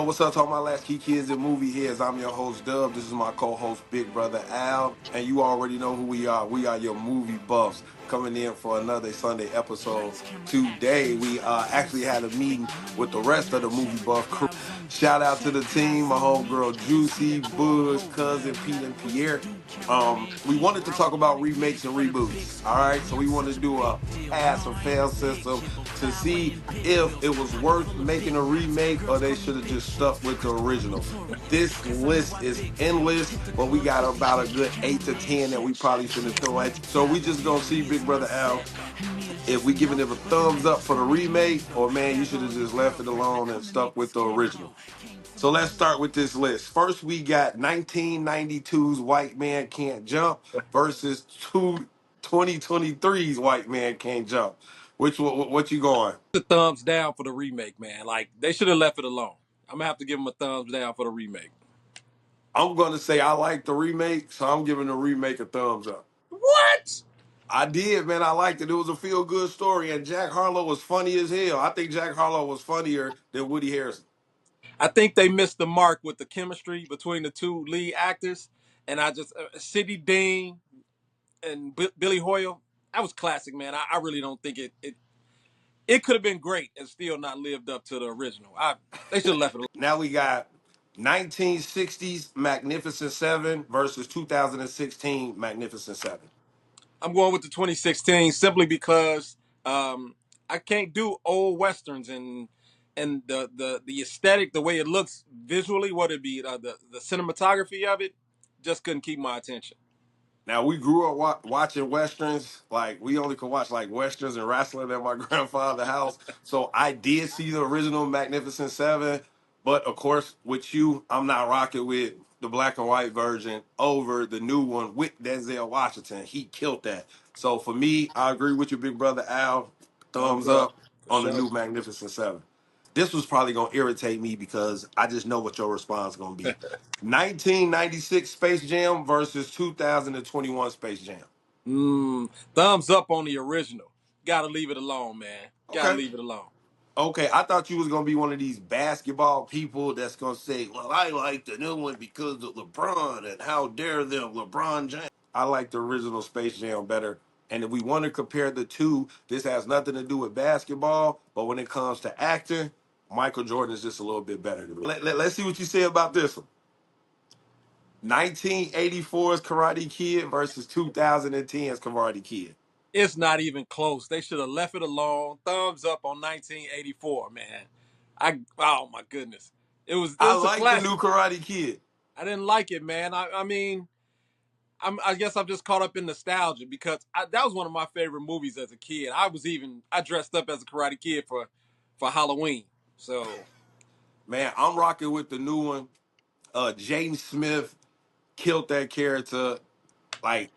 What's up to all my last key kids and movie heads? I'm your host Dub. This is my co-host Big Brother Al, and you already know who we are. We are your movie buffs coming in for another Sunday episode. Today we actually had a meeting with the rest of the movie buff crew. Shout out to the team, my homegirl Juicy, Bush, Cousin Pete, and Pierre. We wanted to talk about remakes and reboots. All right, so we wanted to do a pass or fail system to see if it was worth making a remake or they should have just stuck with the original. This list is endless, but we got about a good 8 to 10 that we probably finna throw at you. So we just gonna see Big Brother Al if we giving it a thumbs up for the remake, or man, you should have just left it alone and stuck with the original. So let's start with this list. First, we got 1992's White Man Can't Jump versus 2023's White Man Can't Jump. What you going? The thumbs down for the remake, man. Like they should have left it alone. I'm gonna have to give them a thumbs down for the remake. I'm gonna say I like the remake, so I'm giving the remake a thumbs up. What? I did, man. I liked it. It was a feel good story, and Jack Harlow was funny as hell. I think Jack Harlow was funnier than Woody Harrelson. I think they missed the mark with the chemistry between the two lead actors, and I just Sidney Dean and Billy Hoyle. That was classic, man. I really don't think it could have been great and still not lived up to the original. They should have left it alone. Now we got 1960s Magnificent Seven versus 2016 Magnificent Seven. I'm going with the 2016 simply because I can't do old westerns and the aesthetic, the way it looks visually, what it be the cinematography of it, just couldn't keep my attention. Now we grew up watching westerns. Like we only could watch like westerns and wrestling at my grandfather's house. So I did see the original Magnificent Seven, but of course with you, I'm not rocking with the black and white version over the new one with Denzel Washington. He killed that. So for me, I agree with you, big brother Al. Thumbs Thumbs up up for on the sure. new Magnificent Seven. This was probably gonna irritate me because I just know what your response is gonna be. 1996 Space Jam versus 2021 Space Jam. Thumbs up on the original. Gotta leave it alone, man. Gotta Okay. leave it alone. Okay. I thought you was gonna be one of these basketball people that's gonna say, "Well, I like the new one because of LeBron and how dare them, LeBron James." I like the original Space Jam better. And if we want to compare the two, this has nothing to do with basketball. But when it comes to acting, Michael Jordan is just a little bit better to me. Let's see what you say about this one. 1984's Karate Kid versus 2010's Karate Kid. It's not even close. They should have left it alone. Thumbs up on 1984, man. Oh my goodness. It I was a like the classic. new Karate Kid. I didn't like it, man. I mean, I guess I'm just caught up in nostalgia because that was one of my favorite movies as a kid. I dressed up as a Karate Kid for Halloween. So Man, I'm rocking with the new one. Jaden Smith killed that character. Like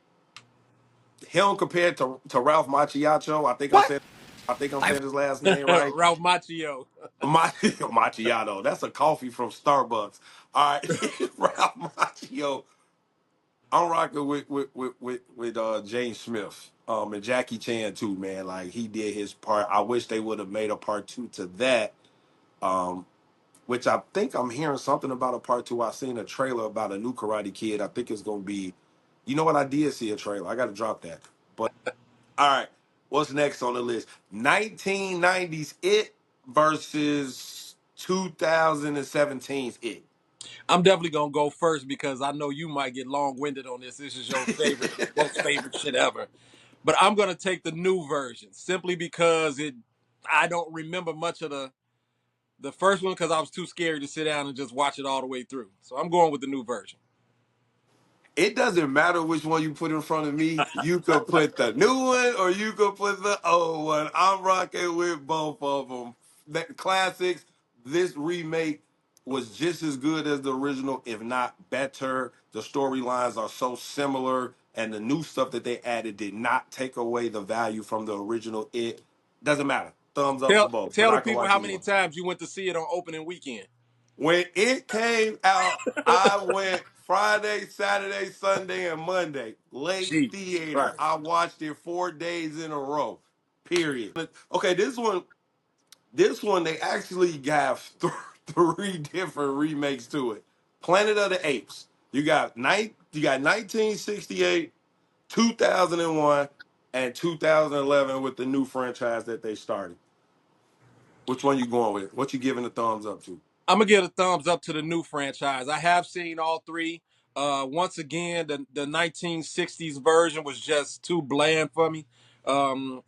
him compared to Ralph Macchiato. what? I think I'm saying his last name right. Ralph Macchio. Macchiato. That's a coffee from Starbucks. All right. Ralph Macchio. I'm rocking with James Smith. And Jackie Chan too, man. Like he did his part. I wish they would have made a part two to that. Um, which I think I'm hearing something about a part two. I seen a trailer about a new Karate Kid. I think it's gonna be, you know what? I did see a trailer. I got to drop that. But all right, what's next on the list? 1990s It versus 2017's It. I'm definitely gonna go first because I know you might get long winded on this. This is your favorite, most favorite shit ever. But I'm gonna take the new version simply because I don't remember much of the first one because I was too scared to sit down and just watch it all the way through. So I'm going with the new version. It doesn't matter which one you put in front of me. You could put the new one or you could put the old one. I'm rocking with both of them. The classics. This remake was just as good as the original, if not better. The storylines are so similar, and the new stuff that they added did not take away the value from the original. It doesn't matter. Thumbs up for both, but Tell the I can people watch how either many one. times you went to see it on opening weekend. When it came out, I went Friday, Saturday, Sunday, and Monday. Late Gee, theater. right. I watched it 4 days in a row. Period. Okay, this one they actually got three different remakes to it. Planet of the Apes. You got 1968, 2001, and 2011 with the new franchise that they started. Which one you going with? What you giving the thumbs up to? I'm gonna give a thumbs up to the new franchise. I have seen all three. Once again, the 1960s version was just too bland for me.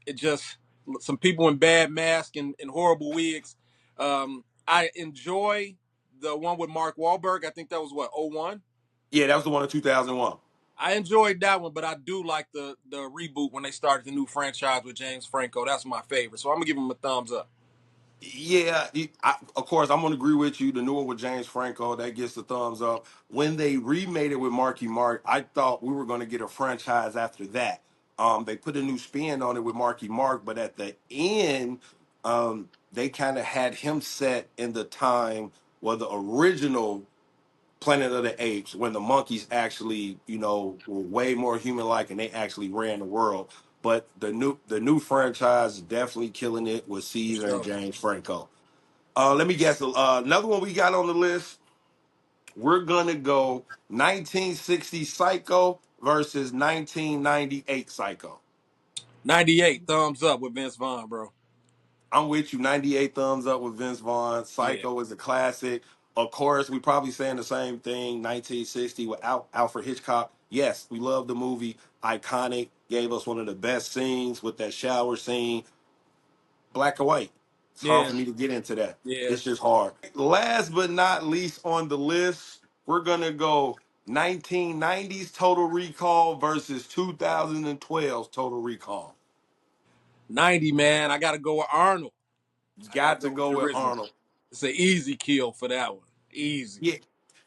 It just some people in bad masks and horrible wigs. I enjoy the one with Mark Wahlberg. I think that was what, '01. Yeah, that was the one in 2001. I enjoyed that one, but I do like the reboot when they started the new franchise with James Franco. That's my favorite. So I'm gonna give him a thumbs up. Yeah, of course, I'm gonna agree with you. The new one with James Franco that gets the thumbs up. When they remade it with Marky Mark, I thought we were gonna get a franchise after that. They put a new spin on it with Marky Mark, but at the end, they kind of had him set in the time where the original Planet of the Apes, when the monkeys actually, were way more human-like and they actually ran the world. But the new franchise is definitely killing it with For Caesar and sure. James Franco. Let me guess. Another one we got on the list. We're gonna go 1960 Psycho versus 1998 Psycho. 98 thumbs up with Vince Vaughn, bro. I'm with you. 98 thumbs up with Vince Vaughn. Yeah. Psycho is a classic. Of course, we probably saying the same thing. 1960 with Alfred Hitchcock. Yes, we love the movie. Iconic. Gave us one of the best scenes with that shower scene. Black and white. It's hard Yeah. for me to get into that. Yeah. It's just hard. Last but not least on the list, we're gonna go 1990s Total Recall versus 2012 Total Recall. 90, man. I got to go with Arnold. You I got to got to go with go the with original. Arnold. It's an easy kill for that one. Easy. Yeah.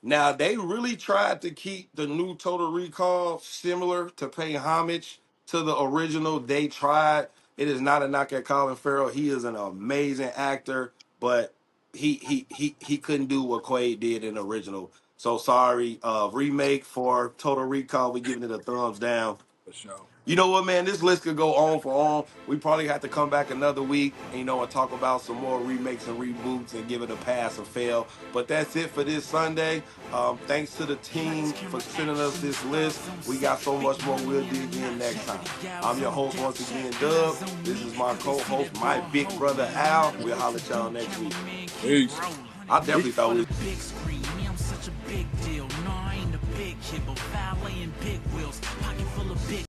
Now they really tried to keep the new Total Recall similar to pay homage to the original. They tried. It is not a knock at Colin Farrell. He is an amazing actor, but he couldn't do what Quaid did in the original. So sorry. Remake for Total Recall. We giving it a thumbs down. For sure. You know what, man? This list could go on for on. We probably have to come back another week, and talk about some more remakes and reboots and give it a pass or fail. But that's it for this Sunday. Thanks to the team for sending us this list. We got so much more. We'll dig in next time. I'm your host once again, Dub. This is my co-host, my big brother Al. We'll holler at y'all next week. Peace. I definitely thought we. Big screen, me, I'm such a big deal. No, I ain't a big kid, but valet and big wheels, pocket full of big.